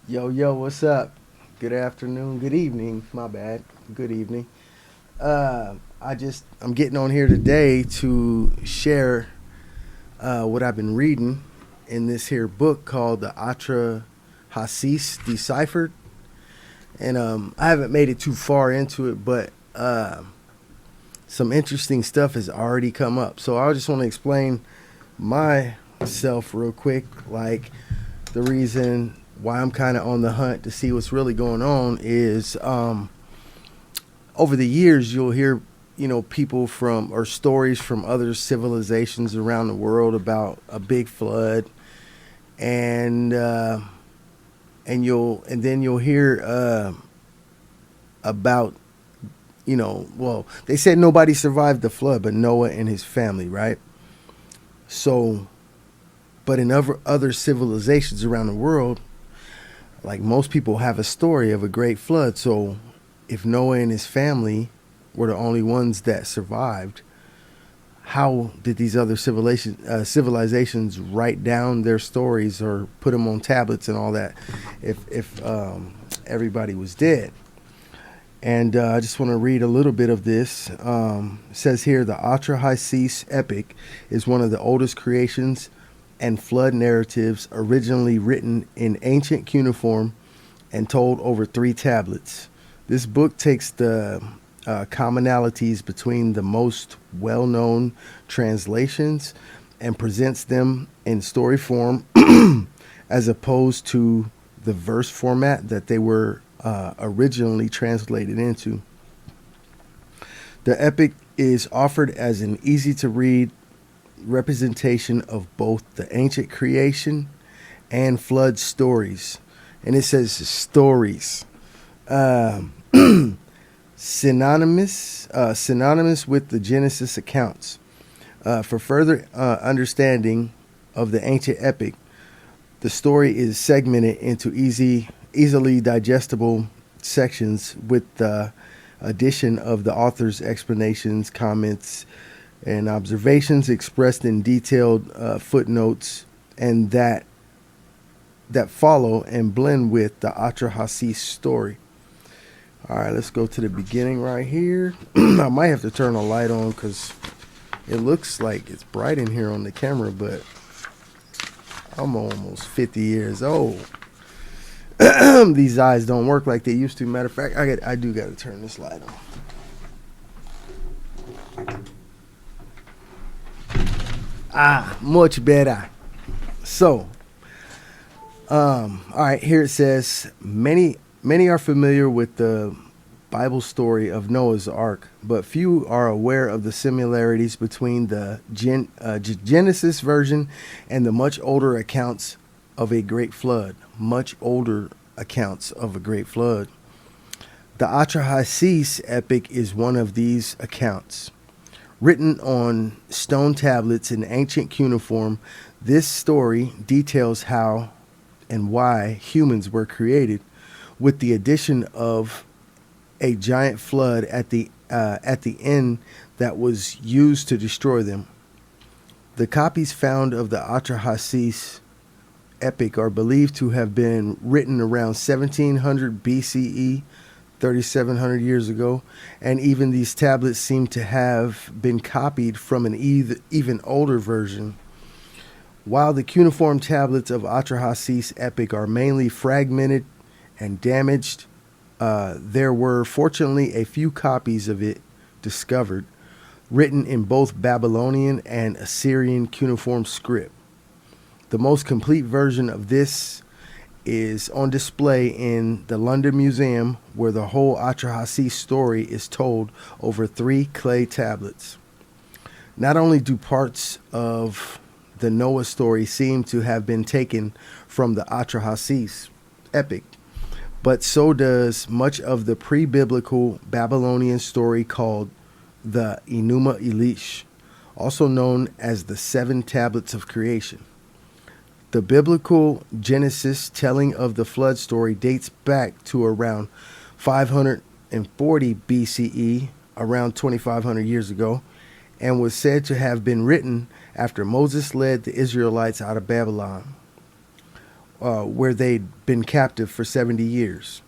Yo, yo, what's up? Good afternoon, good evening, my bad. Good evening. I'm getting on here today to share what I've been reading in this here book called the Atrahasis Deciphered. And I haven't made it too far into it, but some interesting stuff has already come up. So I just want to explain myself real quick. Like, the reason why I'm kind of on the hunt to see what's really going on is over the years you'll hear people from or stories from other civilizations around the world about a big flood, and then you'll hear about well, they said nobody survived the flood but Noah and his family, right? So, but in other civilizations around the world, like, most people have a story of a great flood. So if Noah and his family were the only ones that survived, how did these other civilizations write down their stories or put them on tablets and all that if everybody was dead? And I just want to read a little bit of this. It says here, the Atrahasis epic is one of the oldest creations and flood narratives, originally written in ancient cuneiform and told over 3 tablets. This book takes the commonalities between the most well known translations and presents them in story form as opposed to the verse format that they were originally translated into. The epic is offered as an easy to read representation of both the ancient creation and flood stories. And it says stories. Um, synonymous with the Genesis accounts. For further understanding of the ancient epic, the story is segmented into easily digestible sections with the addition of the author's explanations, comments, and observations expressed in detailed footnotes, and that follow and blend with the Atrahasis story. All right, let's go to the beginning right here. I might have to turn a light on because it looks like it's bright in here on the camera, but I'm almost 50 years old. These eyes don't work like they used to. Matter of fact, I do got to turn this light on. Much better. So, all right, here it says many are familiar with the Bible story of Noah's Ark, but few are aware of the similarities between the Genesis version and the much older accounts of a great flood. Much older accounts of a great flood. The Atrahasis epic is one of these accounts. Written on stone tablets in ancient cuneiform, this story details how and why humans were created, with the addition of a giant flood at the end that was used to destroy them. The copies found of the Atrahasis epic are believed to have been written around 1700 BCE, 3,700 years ago, and even these tablets seem to have been copied from an even older version. While the cuneiform tablets of Atrahasis epic are mainly fragmented and damaged, there were fortunately a few copies of it discovered, written in both Babylonian and Assyrian cuneiform script. The most complete version of this is on display in the London Museum, where the whole Atrahasis story is told over 3 clay tablets. Not only do parts of the Noah story seem to have been taken from the Atrahasis epic, but so does much of the pre-biblical Babylonian story called the Enuma Elish, also known as the 7 tablets of creation. The biblical Genesis telling of the flood story dates back to around 540 BCE, around 2,500 years ago, and was said to have been written after Moses led the Israelites out of Babylon. where they'd been captive for 70 years.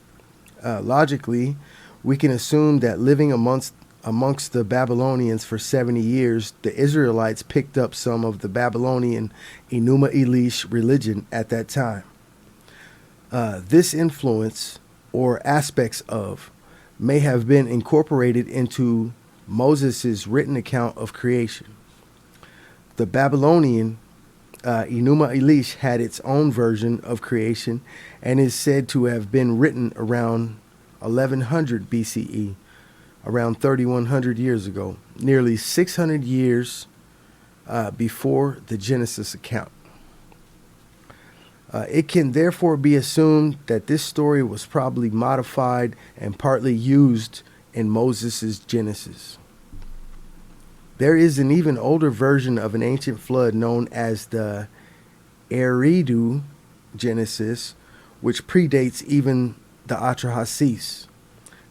Logically, we can assume that living amongst the Babylonians for 70 years, the Israelites picked up some of the Babylonian Enuma Elish religion at that time. This influence, or aspects of, may have been incorporated into Moses' written account of creation. The Babylonian Enuma Elish had its own version of creation and is said to have been written around 1100 BCE, around 3100 years ago, nearly 600 years before the Genesis account. It can therefore be assumed that this story was probably modified and partly used in Moses' Genesis. There is an even older version of an ancient flood known as the Eridu Genesis, which predates even the Atrahasis.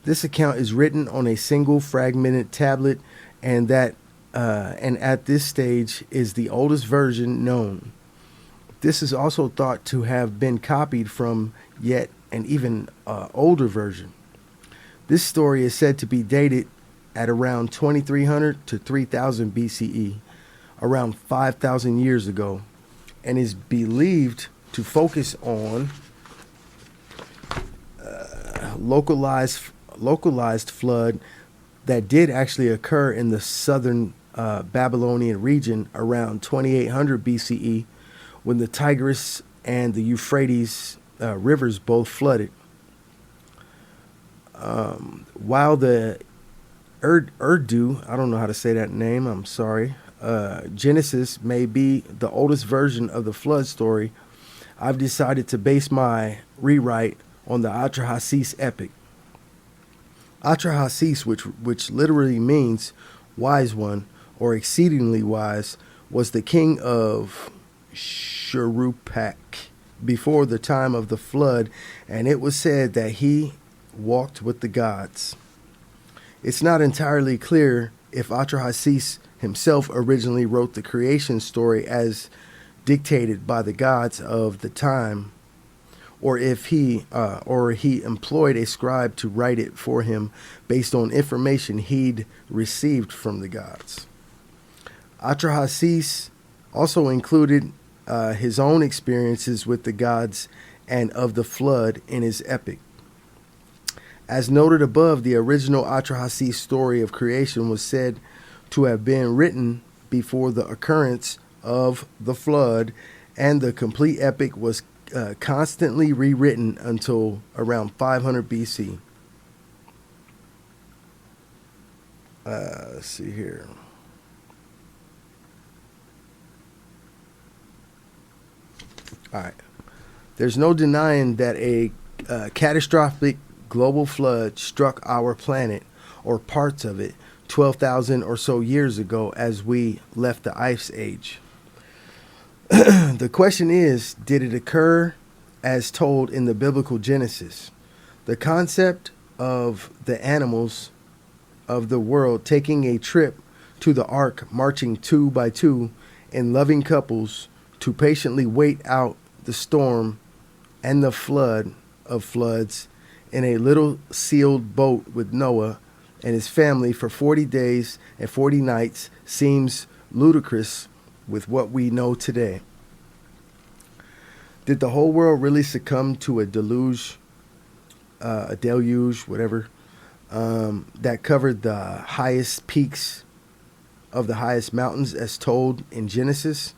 This account is written on a single fragmented tablet, and at this stage is the oldest version known. This is also thought to have been copied from yet an even older version. This story is said to be dated at around 2300 to 3000 BCE, around 5,000 years ago, and is believed to focus on localized flood that did actually occur in the southern Babylonian region around 2800 BCE, when the Tigris and the Euphrates rivers both flooded. While the Urdu, I don't know how to say that name, I'm sorry, Genesis may be the oldest version of the flood story, I've decided to base my rewrite on the Atrahasis epic. Atrahasis, which literally means wise one or exceedingly wise, was the king of Shuruppak before the time of the flood, and it was said that he walked with the gods. It's not entirely clear if Atrahasis himself originally wrote the creation story as dictated by the gods of the time, or if he employed a scribe to write it for him based on information he'd received from the gods. Atrahasis also included his own experiences with the gods and of the flood in his epic. As noted above, the original Atrahasis story of creation was said to have been written before the occurrence of the flood, and the complete epic was constantly rewritten until around 500 BC. Let's see here. All right. There's no denying that a catastrophic global flood struck our planet, or parts of it, 12,000 or so years ago as we left the Ice Age. The question is, did it occur as told in the biblical Genesis? The concept of the animals of the world taking a trip to the ark, marching 2 by 2 in loving couples to patiently wait out the storm and the flood of floods in a little sealed boat with Noah and his family for 40 days and 40 nights seems ludicrous with what we know today. Did the whole world really succumb to a deluge, whatever, that covered the highest peaks of the highest mountains as told in Genesis?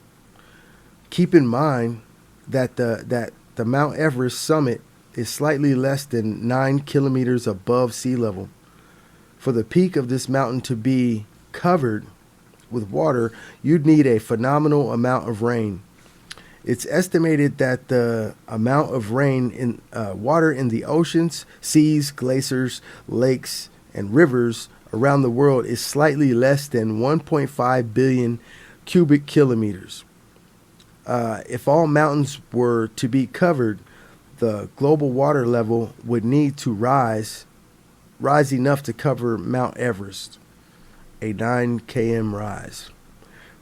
Keep in mind that the Mount Everest summit is slightly less than 9 kilometers above sea level. For the peak of this mountain to be covered with water, you'd need a phenomenal amount of rain. It's estimated that the amount of rain in water in the oceans, seas, glaciers, lakes, and rivers around the world is slightly less than 1.5 billion cubic kilometers. If all mountains were to be covered, the global water level would need to rise enough to cover Mount Everest, a 9 km rise.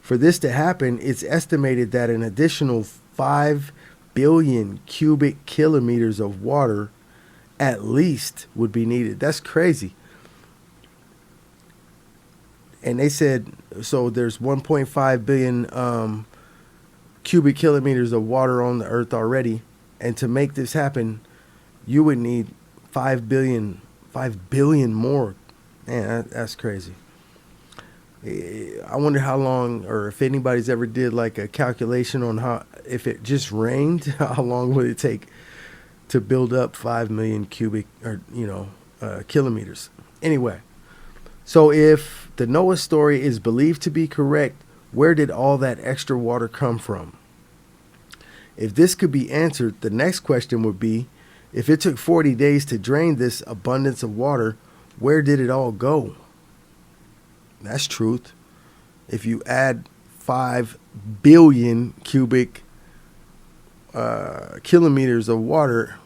For this to happen, it's estimated that an additional 5 billion cubic kilometers of water at least would be needed. That's crazy. And they said, so there's 1.5 billion cubic kilometers of water on the earth already. And to make this happen, you would need 5 billion more. Man, that's crazy. I wonder how long, or if anybody's ever did like a calculation on how, if it just rained, how long would it take to build up 5 million cubic, or kilometers. Anyway, so if the Noah story is believed to be correct, where did all that extra water come from? If this could be answered, the next question would be, if it took 40 days to drain this abundance of water, where did it all go? That's truth. If you add 5 billion cubic kilometers of water,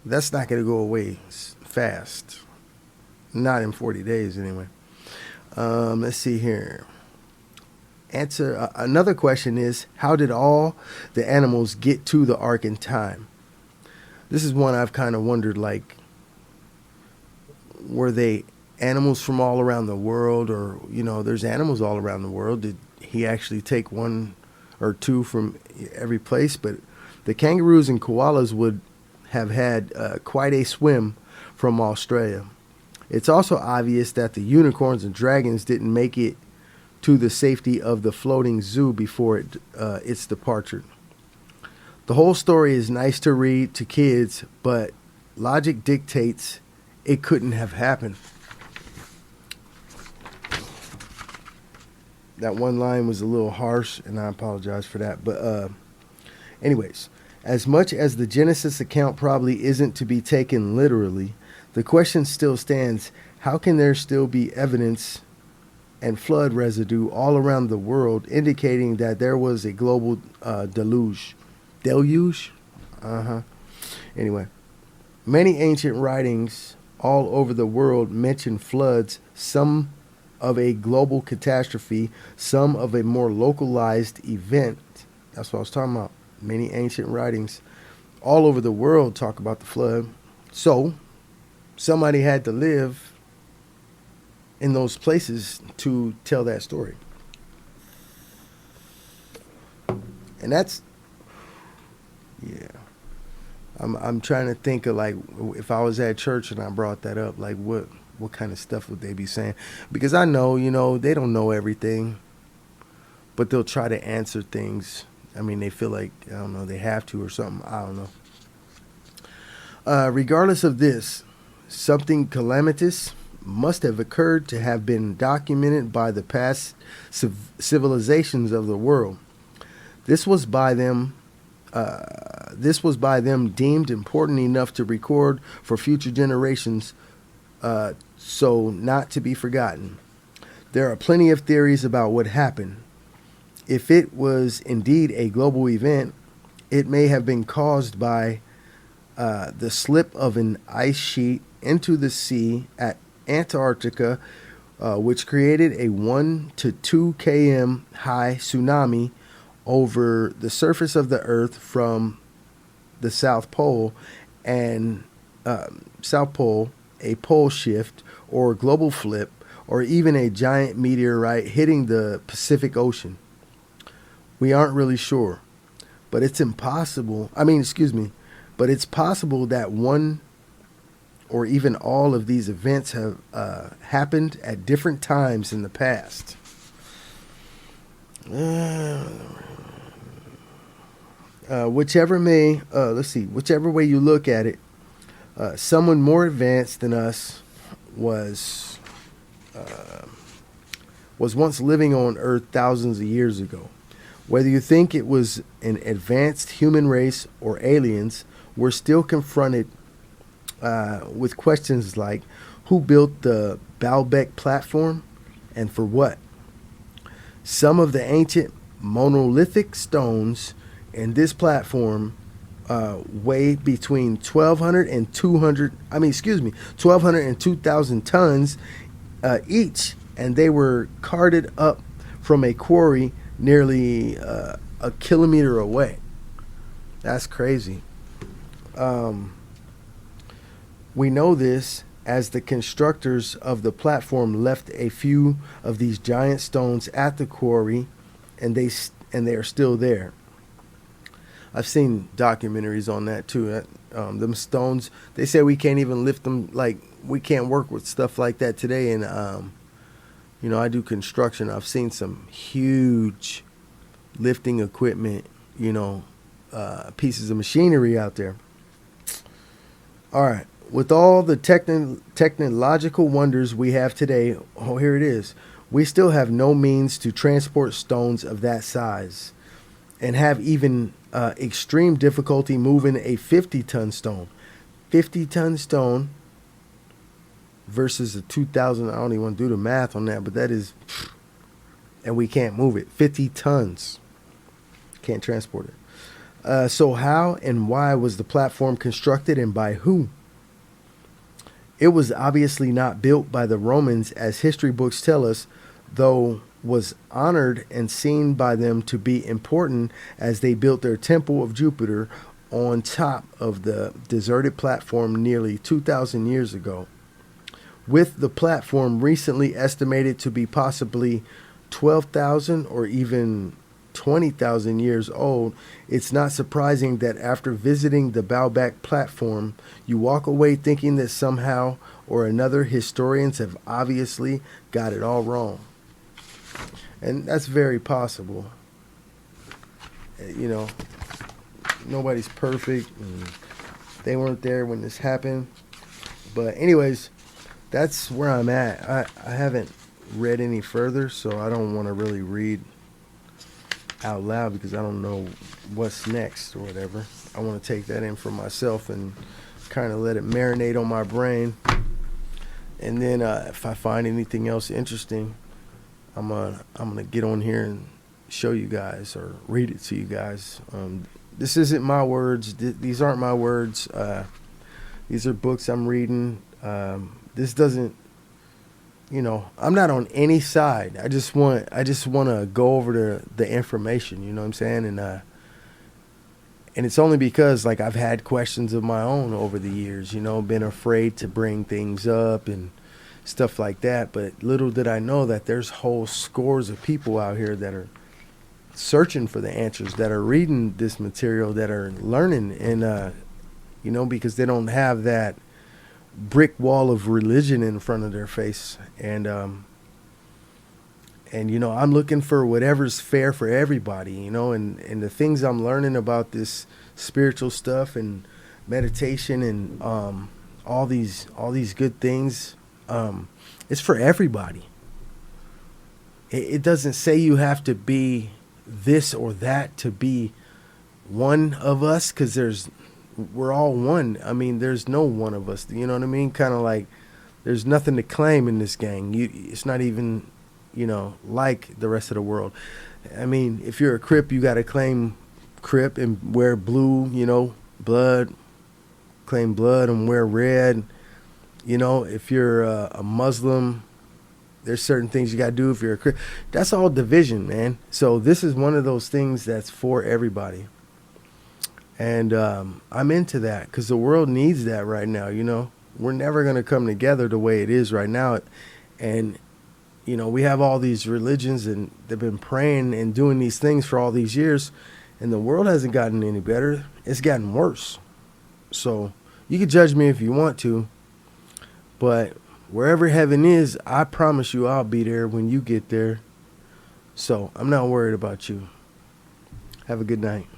that's not going to go away fast. Not in 40 days, anyway. Let's see here. Answer. Another question is, how did all the animals get to the ark in time? This is one I've kind of wondered, like, were they animals from all around the world, or, there's animals all around the world. Did he actually take one or two from every place? But the kangaroos and koalas would have had quite a swim from Australia. It's also obvious that the unicorns and dragons didn't make it to the safety of the floating zoo before its departure. The whole story is nice to read to kids, but logic dictates it couldn't have happened. That one line was a little harsh, and I apologize for that. But anyways, as much as the Genesis account probably isn't to be taken literally, the question still stands, how can there still be evidence and flood residue all around the world indicating that there was a global deluge? Deluge? Anyway, many ancient writings all over the world mention floods, some of a global catastrophe, some of a more localized event. That's what I was talking about. Many ancient writings all over the world talk about the flood. So somebody had to live in those places to tell that story. And that's, yeah. I'm trying to think of, like, if I was at church and I brought that up, like what kind of stuff would they be saying? Because I know, they don't know everything, but they'll try to answer things. I mean, they feel like, I don't know, they have to or something. I don't know. Regardless of this, something calamitous must have occurred to have been documented by the past civilizations of the world. This was by them deemed important enough to record for future generations, so not to be forgotten. There are plenty of theories about what happened. If it was indeed a global event, it may have been caused by the slip of an ice sheet into the sea at Antarctica, which created a 1 to 2 km high tsunami over the surface of the earth from the South Pole, and a pole shift or global flip, or even a giant meteorite hitting the Pacific Ocean. We aren't really sure, but it's impossible. But it's possible that one or even all of these events have happened at different times in the past. Whichever way you look at it, someone more advanced than us was once living on Earth thousands of years ago. Whether you think it was an advanced human race or aliens, we're still confronted with questions like, who built the Baalbek platform and for what? Some of the ancient monolithic stones in this platform weigh between 1,200 and 2,000 tons each, and they were carted up from a quarry nearly a kilometer away. That's crazy. Um, we know this as the constructors of the platform left a few of these giant stones at the quarry, and they are still there. I've seen documentaries on that too. Them stones, they say we can't even lift them. Like we can't work with stuff like that today. And I do construction. I've seen some huge lifting equipment. Pieces of machinery out there. All right. With all the technological wonders we have today, oh, here it is. We still have no means to transport stones of that size, and have even extreme difficulty moving a 50-ton stone. 50-ton stone versus a 2,000. I don't even want to do the math on that, but that is, and we can't move it. 50 tons. Can't transport it. So how and why was the platform constructed, and by who? It was obviously not built by the Romans, as history books tell us, though was honored and seen by them to be important as they built their temple of Jupiter on top of the deserted platform nearly 2,000 years ago. With the platform recently estimated to be possibly 12,000 or even 20,000 years old, it's not surprising that after visiting the Baalbek platform, you walk away thinking that somehow or another historians have obviously got it all wrong. And that's very possible. Nobody's perfect, and they weren't there when this happened. But anyways, that's where I'm at. I haven't read any further, so I don't want to really read out loud because I don't know what's next or whatever. I want to take that in for myself and kind of let it marinate on my brain. And then if I find anything else interesting, I'm gonna get on here and show you guys or read it to you guys. This isn't my words. These aren't my words. These are books I'm reading. This doesn't. I'm not on any side. I just want to go over the information. You know what I'm saying? And it's only because like I've had questions of my own over the years. Been afraid to bring things up and stuff like that. But little did I know that there's whole scores of people out here that are searching for the answers, that are reading this material, that are learning, and because they don't have that brick wall of religion in front of their face. And I'm looking for whatever's fair for everybody, and the things I'm learning about this spiritual stuff and meditation and all these good things, it's for everybody. It doesn't say you have to be this or that to be one of us, because we're all one. I mean, there's no one of us. You know what I mean? Kind of like there's nothing to claim in this gang. It's not even, like the rest of the world. I mean, if you're a Crip, you got to claim Crip and wear blue, blood, claim blood and wear red. If you're a Muslim, there's certain things you got to do. If you're a Crip, that's all division, man. So this is one of those things that's for everybody. And I'm into that because the world needs that right now. We're never going to come together the way it is right now. And, we have all these religions and they've been praying and doing these things for all these years. And the world hasn't gotten any better. It's gotten worse. So you can judge me if you want to. But wherever heaven is, I promise you I'll be there when you get there. So I'm not worried about you. Have a good night.